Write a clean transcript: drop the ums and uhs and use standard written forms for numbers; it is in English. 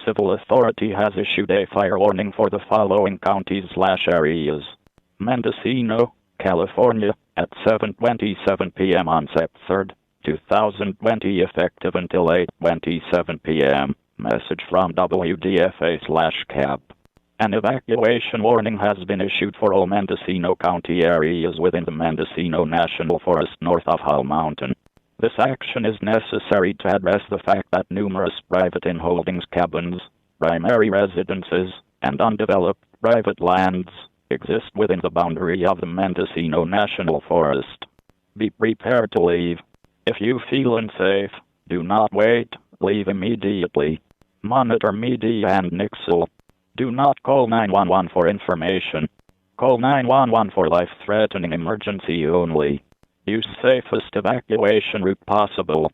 Civil Authority has issued a fire warning for the following counties/areas. Mendocino, California, at 7:27 p.m. on Sept 3rd, 2020, effective until 8:27 p.m. Message from WDFA/CAP. An evacuation warning has been issued for all Mendocino County areas within the Mendocino National Forest north of Hall Mountain. This action is necessary to address the fact that numerous private in-holdings cabins, primary residences, and undeveloped private lands exist within the boundary of the Mendocino National Forest. Be prepared to leave. If you feel unsafe, do not wait, leave immediately. Monitor media and Nixle. Do not call 911 for information. Call 911 for life-threatening emergency only. Use safest evacuation route possible.